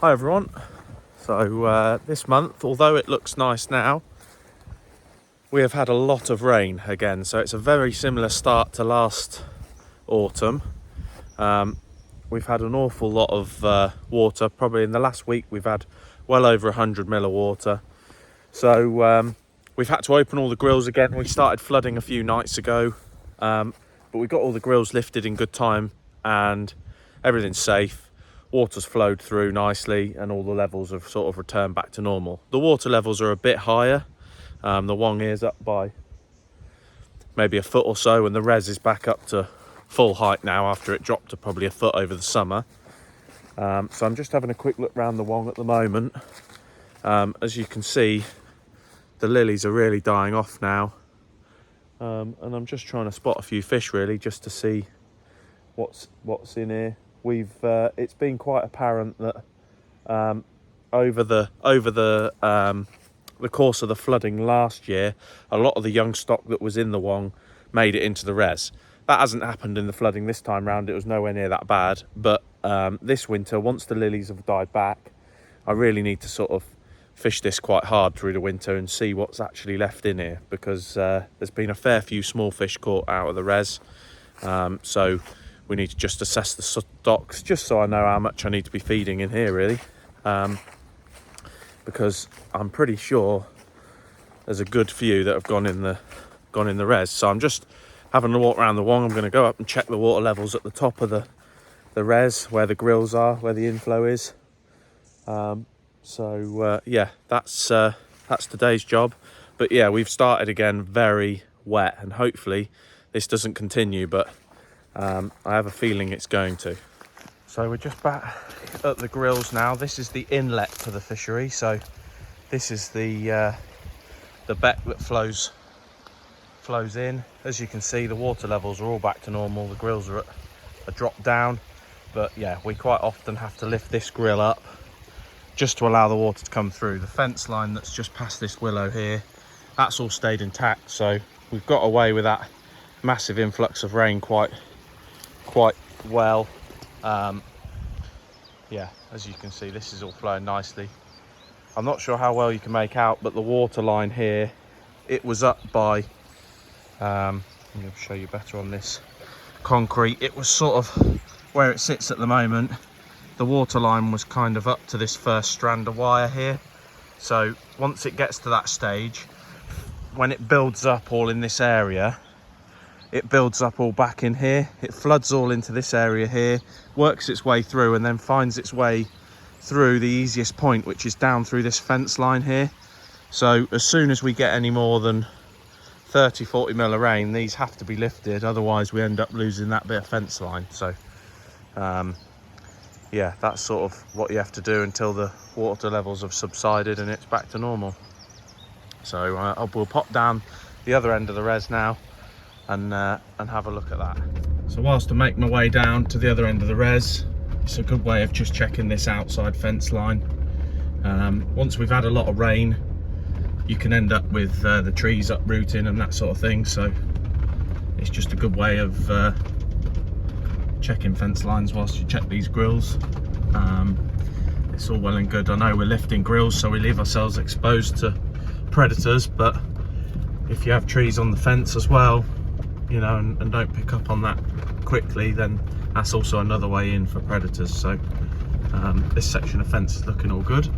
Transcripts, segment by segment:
Hi everyone. So this month, although it looks nice now, we have had a lot of rain again. So it's a very similar start to last autumn. We've had an awful lot of water. Probably in the last week we've had well over 100 mil of water. So we've had to open all the grills again. We started flooding a few nights ago, but we got all the grills lifted in good time and everything's safe. Water's flowed through nicely and all the levels have sort of returned back to normal. The water levels are a bit higher. The Wong is up by maybe a foot or so, and the Res is back up to full height now after it dropped to probably a foot over the summer. So I'm just having a quick look around the Wong at the moment. As you can see, the lilies are really dying off now. And I'm just trying to spot a few fish really, just to see what's in here. It's been quite apparent that over the course of the flooding last year, a lot of the young stock that was in the Wong made it into the Res. That hasn't happened in the flooding this time round. It was nowhere near that bad. But this winter, once the lilies have died back, I really need to sort of fish this quite hard through the winter and see what's actually left in here, because there's been a fair few small fish caught out of the Res. So we need to just assess the stocks, just so I know how much I need to be feeding in here really. Because I'm pretty sure there's a good few that have gone in the Res. So I'm just having a walk around the Wong. I'm going to go up and check the water levels at the top of the Res, where the grills are, where the inflow is. Yeah, that's today's job. But yeah, we've started again very wet, and hopefully this doesn't continue, but I have a feeling it's going to. So we're just back at the grills now. This is the inlet to the fishery. So this is the beck that flows in. As you can see, the water levels are all back to normal. The grills are at a drop down, but yeah, we quite often have to lift this grill up just to allow the water to come through. The fence line that's just past this willow here, that's all stayed intact. So we've got away with that massive influx of rain quite well. Yeah, as you can see, this is all flowing nicely. I'm not sure how well you can make out, but the water line here, it was up by I'm going to show you better on this concrete. It was sort of where it sits at the moment. The water line was kind of up to this first strand of wire here. So once it gets to that stage, when it builds up all in this area, it builds up all back in here. It floods all into this area here, works its way through, and then finds its way through the easiest point, which is down through this fence line here. So as soon as we get any more than 30-40 mil of rain, these have to be lifted, otherwise we end up losing that bit of fence line. So yeah, that's sort of what you have to do until the water levels have subsided and it's back to normal. So we'll pop down the other end of the Res now and have a look at that. So whilst I make my way down to the other end of the Res, it's a good way of just checking this outside fence line. Once we've had a lot of rain, you can end up with the trees uprooting and that sort of thing. So it's just a good way of checking fence lines whilst you check these grills. It's all well and good. I know we're lifting grills, so we leave ourselves exposed to predators, but if you have trees on the fence as well, you know, and don't pick up on that quickly, then that's also another way in for predators. So this section of fence is looking all good.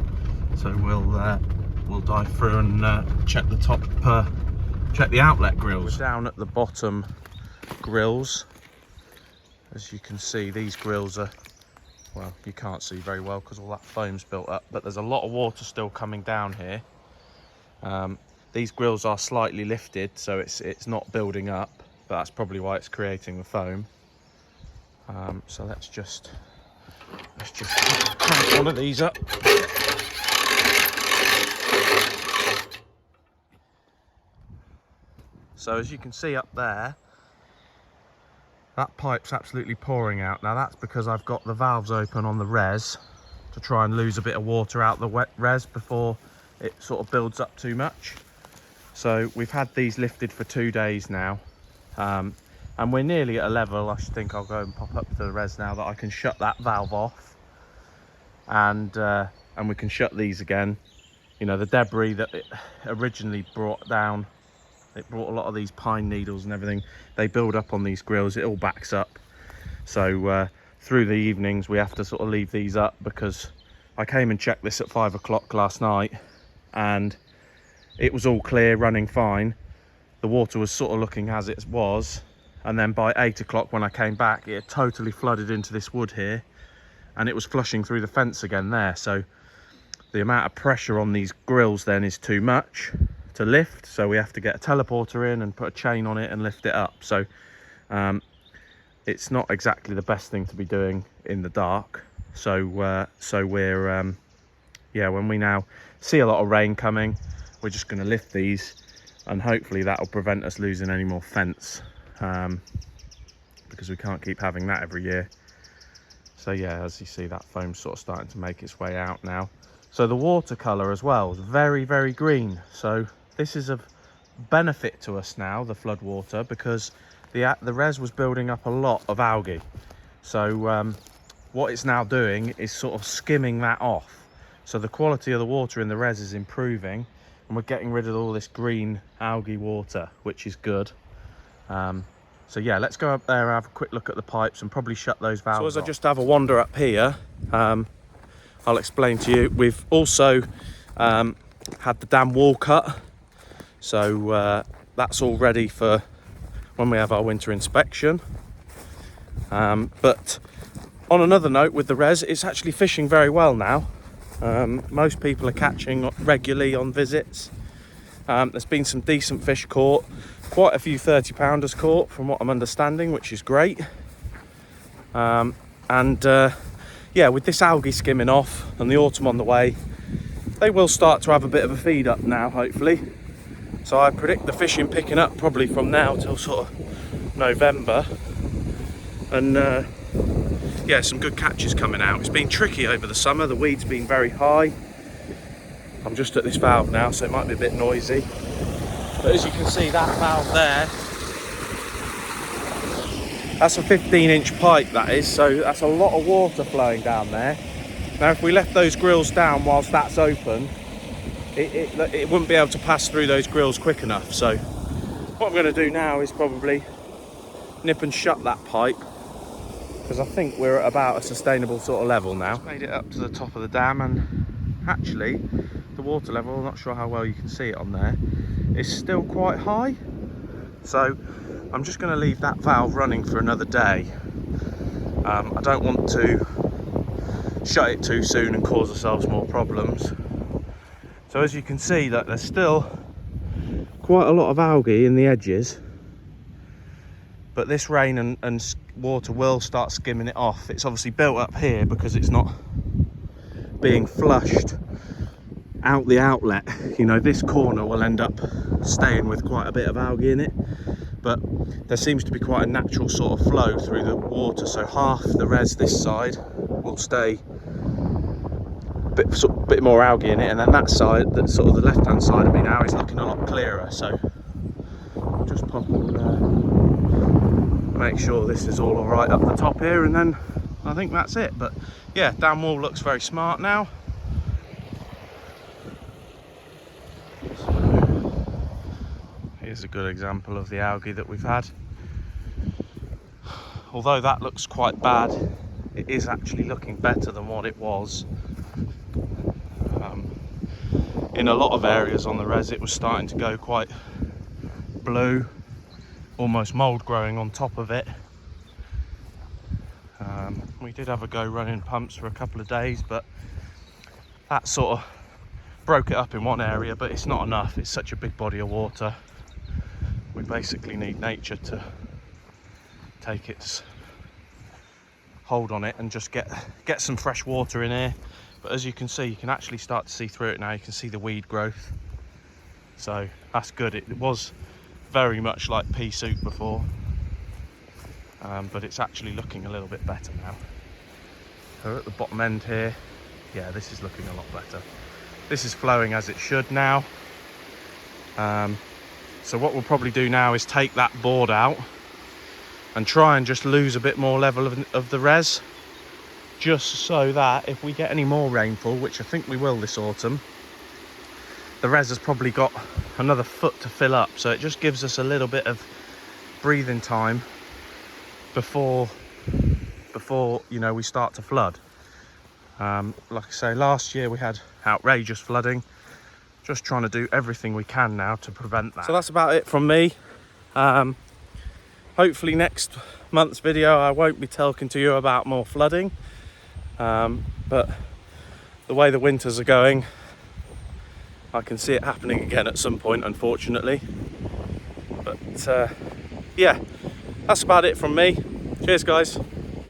So we'll dive through and check the top, check the outlet grills. We're down at the bottom grills. As you can see, these grills are, well, you can't see very well because all that foam's built up, but there's a lot of water still coming down here. These grills are slightly lifted, so it's not building up, but that's probably why it's creating the foam. So let's just crank one of these up. So as you can see up there, that pipe's absolutely pouring out. Now that's because I've got the valves open on the Res to try and lose a bit of water out the wet Res before it sort of builds up too much. So we've had these lifted for 2 days now, and we're nearly at a level. I should think I'll go and pop up to the Res now that I can shut that valve off. and we can shut these again. You know, the debris that it originally brought down, it brought a lot of these pine needles and everything, they build up on these grills, it all backs up. So through the evenings we have to sort of leave these up, because I came and checked this at 5 o'clock last night and it was all clear, running fine. The water was sort of looking as it was, and then by 8 o'clock when I came back, it had totally flooded into this wood here, and it was flushing through the fence again there. So the amount of pressure on these grills then is too much to lift, so we have to get a teleporter in and put a chain on it and lift it up. So it's not exactly the best thing to be doing in the dark. So we're yeah, when we now see a lot of rain coming, we're just going to lift these, and hopefully that'll prevent us losing any more fence, because we can't keep having that every year. So yeah, as you see, that foam's sort of starting to make its way out now. So the watercolour as well is very, very green. So this is a benefit to us now, the flood water, because the res was building up a lot of algae. So what it's now doing is sort of skimming that off. So the quality of the water in the res is improving, and we're getting rid of all this green algae water, which is good. So yeah, let's go up there and have a quick look at the pipes and probably shut those valves off. So as I just have a wander up here, I'll explain to you. We've also had the dam wall cut, so that's all ready for when we have our winter inspection. But on another note, with the res, it's actually fishing very well now. Most people are catching regularly on visits. There's been some decent fish caught, quite a few 30-pounders caught from what I'm understanding, which is great. Yeah, with this algae skimming off and the autumn on the way, they will start to have a bit of a feed up now, hopefully. So I predict the fishing picking up probably from now till sort of November. And yeah, some good catches coming out. It's been tricky over the summer, the weed's been very high. I'm just at this valve now, so it might be a bit noisy. But as you can see, that valve there, that's a 15-inch pipe, that is, so that's a lot of water flowing down there. Now if we left those grills down whilst that's open, it wouldn't be able to pass through those grills quick enough. So what I'm going to do now is probably nip and shut that pipe, because I think we're at about a sustainable sort of level now. Just made it up to the top of the dam, and actually the water level, I'm not sure how well you can see it on there, is still quite high. So I'm just going to leave that valve running for another day. I don't want to shut it too soon and cause ourselves more problems. So as you can see, that there's still quite a lot of algae in the edges, but this rain and water will start skimming it off. It's obviously built up here because it's not being flushed out the outlet. You know, this corner will end up staying with quite a bit of algae in it, but there seems to be quite a natural sort of flow through the water, so half the res this side will stay a bit more algae in it, and then that side, that sort of the left hand side of me now, is looking a lot clearer. So I'll just pop and make sure this is all right up the top here, and then I think that's it. But yeah, dam wall looks very smart now. Here's a good example of the algae that we've had. Although that looks quite bad, it is actually looking better than what it was. In a lot of areas on the res, it was starting to go quite blue, almost mould growing on top of it. We did have a go running pumps for a couple of days, but that sort of broke it up in one area, but it's not enough. It's such a big body of water. We basically need nature to take its hold on it and just get some fresh water in here. But as you can see, you can actually start to see through it now. You can see the weed growth, so that's good. It was very much like pea soup before, but it's actually looking a little bit better now. So at the bottom end here, yeah, this is looking a lot better. This is flowing as it should now. So what we'll probably do now is take that board out and try and just lose a bit more level of the res, just so that if we get any more rainfall, which I think we will this autumn, the res has probably got another foot to fill up, so it just gives us a little bit of breathing time before you know, we start to flood. Like I say, last year we had outrageous flooding. Just trying to do everything we can now to prevent that. So that's about it from me. Hopefully next month's video I won't be talking to you about more flooding, but the way the winters are going, I can see it happening again at some point, unfortunately. But yeah, that's about it from me. Cheers, guys.